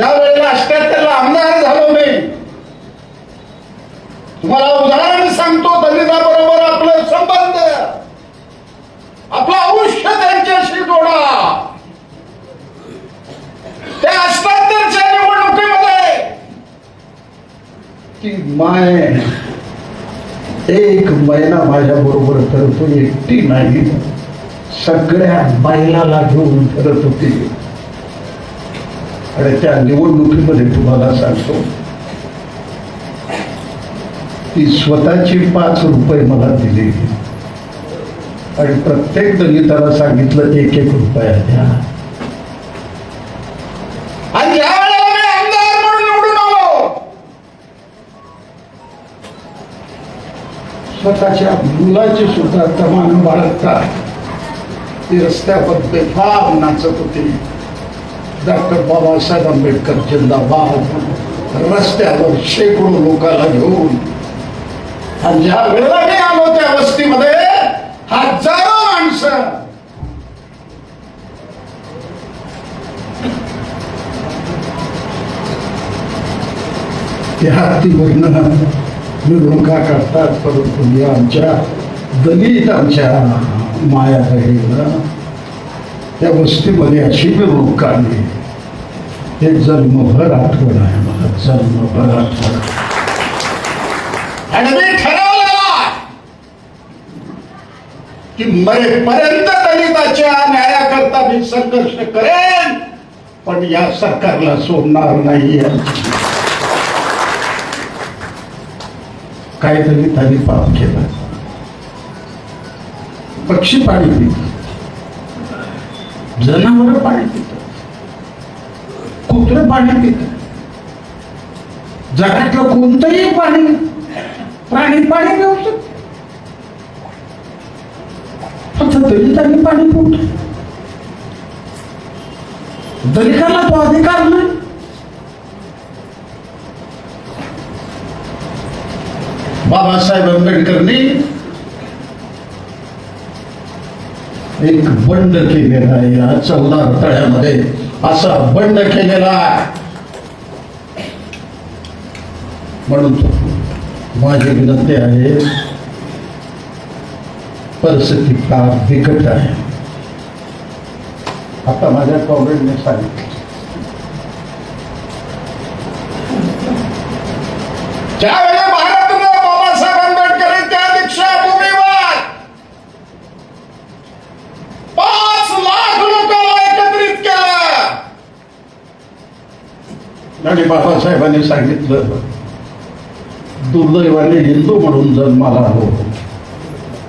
ज्या वेळेला 78 ला आमदार झालो मी, तुम्हाला उदाहरण सांगतो, दलिताबरोबर आपलं संबंध, आपलं आयुष्य त्यांच्याशी जोडा. त्या 78च्या निवडणुकीमध्ये ती माय एक महिना माझ्या बरोबर करतो, एकटी नाही, सगळ्या बैलाला घेऊन करत होती. आणि त्या निवडणुकीमध्ये तुम्हाला सांगतो, ती स्वतःची 5 रुपये मला दिले आणि प्रत्येक दलिताला सांगितलं 1-1 रुपया द्या. आणि ज्या वेळेला मी आमदार म्हणून निवडून आलो, स्वतःच्या मुलाची सुद्धा तमान बाळगता ती रस्त्यावर बेफाम नाचत होती. डॉक्टर बाबासाहेब आंबेडकर जिंदाबाद रस्त्यावर शेकडो लोकांना घेऊन. आणि ज्या वेळेला मी आलो त्या वस्तीमध्ये हजारो माणसं त्या हत्तीवरनं मिरवणुका काढतात, परंतु मी आमच्या दलित आमच्या माया बहिणीनं त्या वस्तीमध्ये अशी मिरवणूक काढली. हे जन्मभर आठवण आहे मला, जन्मभर आठवण. आणि मी ठरवलेला की मरेपर्यंत दलिताच्या न्यायाकरता मी संघर्ष करेन, पण या सरकारला सोडणार नाही. काही दलितांनी पाप केला. पक्षी पाणी पितात, जनावर पाणी पितात, कुत्रे पाणी पितात, जगातलं कोणतंही प्राणी पाणी पिऊ शकतो, फक्त दलितांनी पाणी पिवतो. दलिताला तो अधिकार नाही. बाबासाहेब आंबेडकरनी एक बंड केलेला आहे या चौदार तळ्यामध्ये, असा बंड केलेला आहे. म्हणून माझी विनंती आहे, परिस्थिती फार बिकट आहे. आता माझ्या कॉम्रेडने सांगितलं, ज्यावेळेला भारतरत्न बाबासाहेब आंबेडकर त्या दीक्षाभूमीवर 5 लाख लोकांना एकत्रित केलं आणि बाबासाहेबांनी सांगितलं, दुर्दैवाने हिंदू म्हणून जन्माला आलो,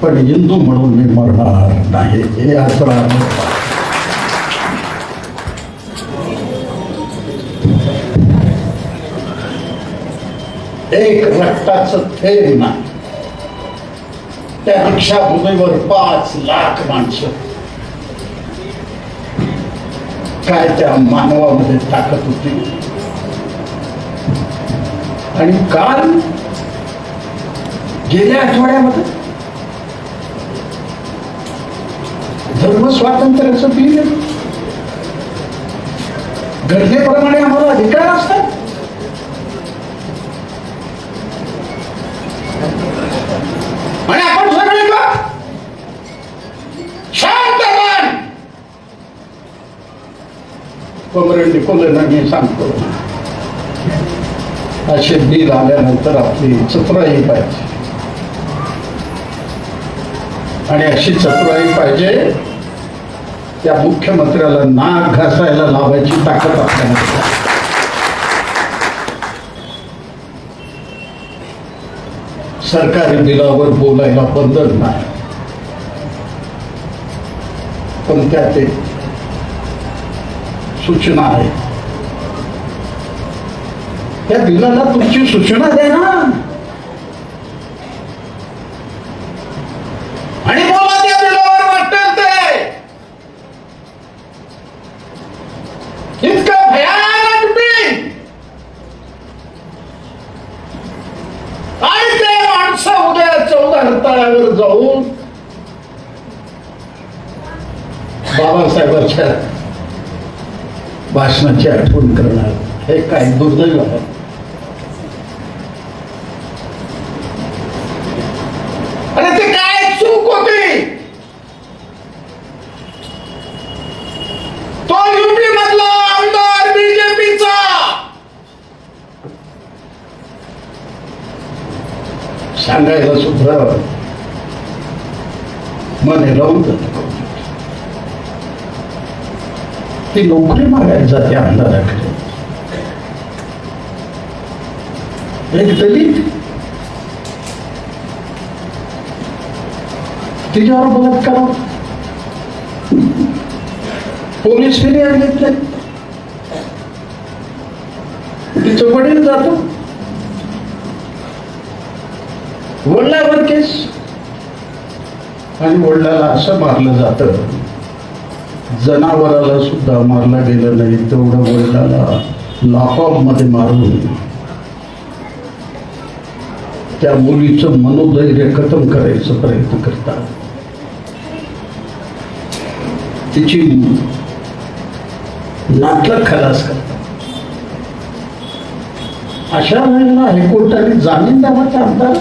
पण हिंदू म्हणून मी मरणार नाही. हे असं एक रक्ताचं थेंब नाही. त्या दीक्षाभूमीवर 5 लाख माणसं. काय त्या मानवामध्ये ताकद होती. आणि काल गेल्या आठवड्यामध्ये धर्म स्वातंत्र्याचं बिल घटनेप्रमाणे आम्हाला अधिकार असतात. आणि आपण सगळे शांत मन कॉम्रेड निकोलेंना मी सांगतो, असे बिल आल्यानंतर आपली चतुराई पाहिजे. आणि अशी चतुराई पाहिजे, त्या मुख्यमंत्र्याला नाक घासायला लावायची ताकद आपल्याला. सरकारी बिलावर बोलायला बंधन नाही, पण त्यात एक सूचना आहे. त्या बिलाला तुमची सूचना द्या ना, आणि बोला त्या बिलावर वाटेल ते. इतकं भयानक बिल आणि ते माणसं उद्या 14 तळ्यावर जाऊन बाबासाहेबांच्या भाषणाची आठवण करणार. हे काय दुर्दैव आहे. अरे ते काय चूक होती. तो युपी मधला आमदार बीजेपीचा सांगायला सुद्धा मन लावून जात. ती नोकरी मागायला जाते आमदाराकडे. एक दलित तिच्यावर बलात्कार, पोलीस फिर्याद घेतले, तिचं वडील जातो, वडिलावर केस, आणि वडिलाला असं मारलं जातं, जनावराला सुद्धा मारलं गेलं नाही तेवढं वडिलाला लॉकअप मध्ये मारून त्या मुलीचं मनोधैर्य खतम करायचा प्रयत्न करतात. तिची नाटक खलास करतात. अशा वेळेला हायकोर्टाने जामीन द्यावा त्या आमदार.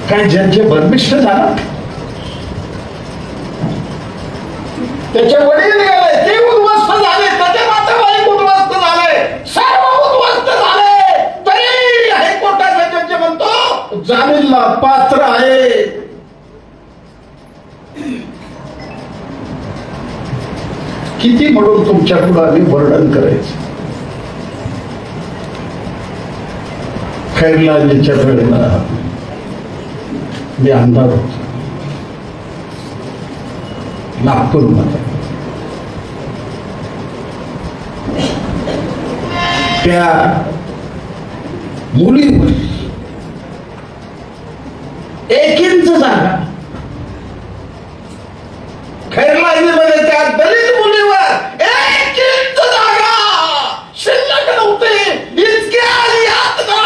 काय ज्यांचे बर्मिष्ट झाला, त्याचे वडील गेले, ते उद्ध्वस्त झाले, त्याचे नातेवाईक उद्ध्वस्त झाले, सर्व उद्ध्वस्त झाले, तरी हायकोर्टाचा जज म्हणतो जामीनला पात्र आहे. किती म्हणून तुमच्या पुढे आम्ही वर्णन करायचं. खैरलालीच्या वेळेला मी आमदार होतो नागपूरमध्ये. त्या मुलीवर 1 इंच जागा, खैरलालीमध्ये त्या दलित मुलीवर 1 इंच जागा शिल्लक नव्हती. इतक्या यातना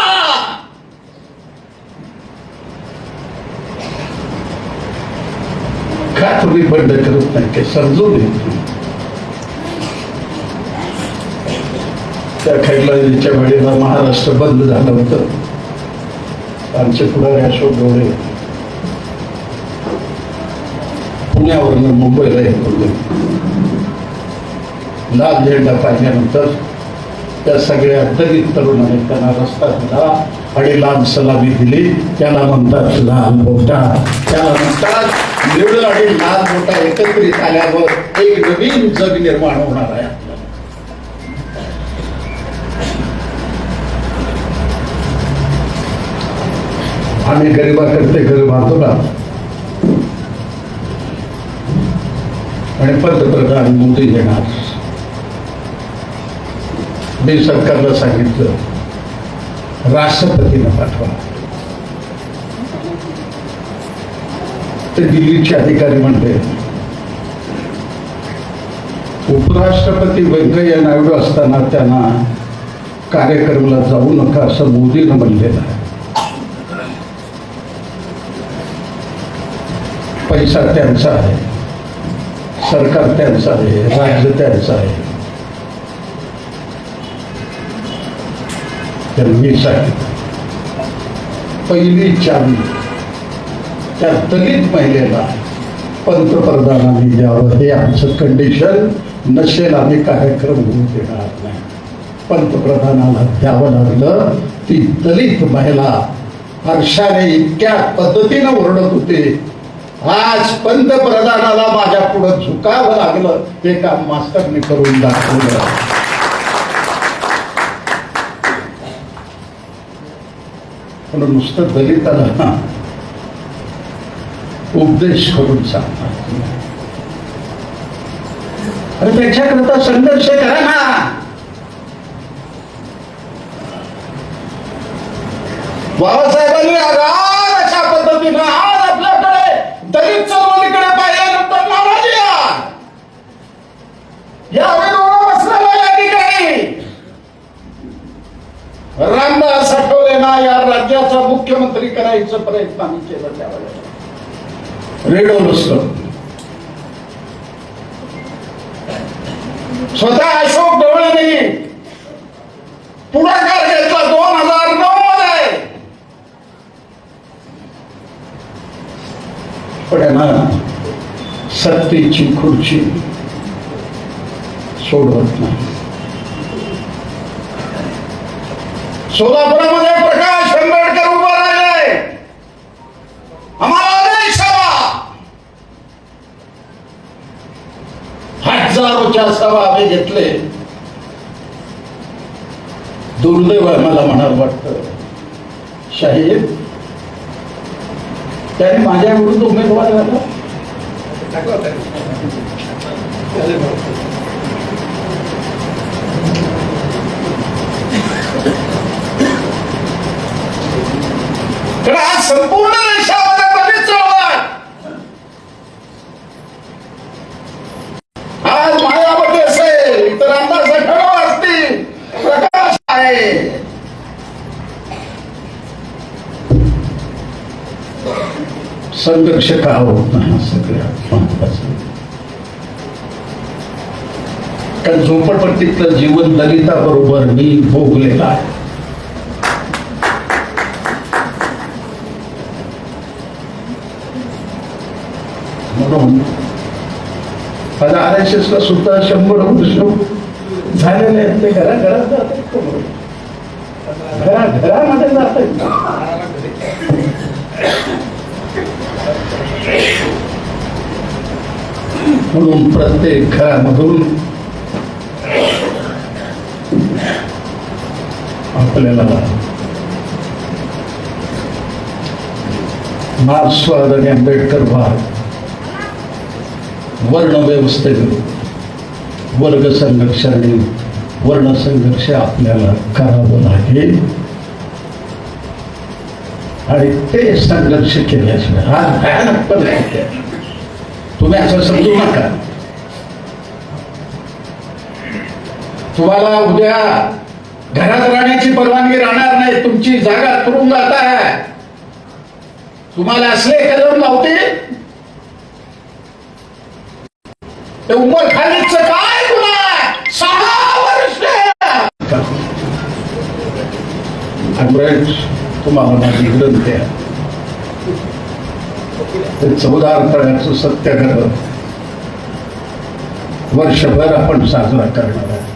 का तुम्ही बंद करत नाही? काही समजून येत. त्या खैरलालीच्या वेळेला महाराष्ट्र बंद झालं होतं. आमचे पुढारी अशोक गवळे पुण्यावरून मुंबईला येत होते. लाल झेंडा पाहिल्यानंतर त्या सगळ्या दलित तरुणांनी त्यांना रस्ता दिला आणि लाल सलामी दिली. त्याला म्हणतात लाल बोटा. त्याला म्हणतात निळं आणि लाल बोटा एकत्रित आल्यावर एक नवीन जग निर्माण होणार आहे. आम्ही गरिबाकरते घर बांधला आणि पंतप्रधान मोदी येणार. मी सरकारला सांगितलं राष्ट्रपतींना पाठवा. ते दिल्लीचे अधिकारी म्हणते उपराष्ट्रपती व्यंकय्या नायडू असताना त्यांना कार्यक्रमाला जाऊ नका असं मोदीनं म्हणलेलं आहे. पैसा त्यांचा आहे, सरकार त्यांचं आहे, राज्य त्यांचं आहे. मी सांगितलं पहिली चावी त्या दलित महिलेला पंतप्रधानांनी द्यावं. हे आमचं कंडिशन नसेल आम्ही कार्यक्रम होऊ देणार नाही. पंतप्रधानाला द्यावं लागलं. ती दलित महिला हर्षाने इतक्या पद्धतीनं ओरडत होते. आज पंतप्रधानाला माझ्या पुढं झुकावं लागलं. हे काम मास्तरने करून दाखवलं. पण नुसतं दलिताला उपदेश करून सांगतात. अरे त्याच्याकरता संघर्ष करा ना. बाबासाहेबांनी आगार अशा पद्धतीनं आज आपल्याकडे दलित चळवळीकडे पाहिल्यानंतर नाराजी या बसलेला या ठिकाणी रामदास आठवलेंना या राज्याचा मुख्यमंत्री करायचा प्रयत्न आम्ही केला. त्यावेळेला रेडिओ बसलो स्वतः अशोक ढवळेंनी पुढाकार घेतला 2009 मध्ये. पण सत्तेची खुर्ची सोडवत नाही. सोलापुरामध्ये प्रकाश आंबेडकर उभा राहिले, आम्हाला आदेश हवा. हजारोच्या सभा आम्ही घेतले. दुर्दैव आहे मला म्हणावं वाटतं, शाहीर त्याने माझ्या विरुद्ध उमेदवार झाला. तर आज संपूर्ण देशामध्ये दलित चळवळ, आज मायावती असेल, इतरांना सखडव असतील, प्रकाश आहे. संघर्ष का होत नाही सगळ्यात महत्वाचं. कारण झोपडपट्टीतलं जीवन दलिताबरोबर मी भोगलेलं आहे. म्हणून आता RSS ला सुद्धा 100 वर्ष झालेले आहेत. ते घराघरात जातात, घराघरामध्ये जातात. म्हणून प्रत्येक घरामधून आपल्याला मार्क्सवाद आणि आंबेडकरवाद, वर्ण व्यवस्थेविरुद्ध वर्ग संघर्ष आणि वर्ण संघर्ष आपल्याला करावं लागेल. आणि ते संघर्ष केल्याशिवाय हा भयानक परिस्थिती आहे. तुम्ही असं समजू नका. तुम्हाला उद्या घरात राहण्याची परवानगी राहणार नाही. तुमची जागा तुरुंगात आहे. तुम्हाला असले कलम लावतील. ते उमर खालीच काय तुला 6 वर्ष तुम्हाला माझी विनंती आहे. ते 14 आठवड्याचं सत्याग्रह वर्षभर आपण साजरा करणार आहे.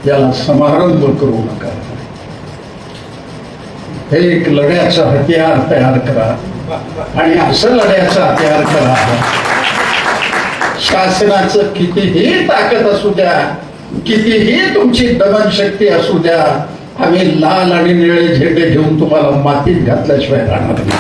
याला समारंभ करू नका. हे एक लढ्याचं हत्यार तयार करा आणि असं लढ्याचं हत्यार करा. शासनाचं कितीही ताकद असू द्या, कितीही तुमची दमन शक्ती असू द्या, आम्ही लाल आणि निळे झेंडे घेऊन तुम्हाला मातीत घातल्याशिवाय राहणार नाही.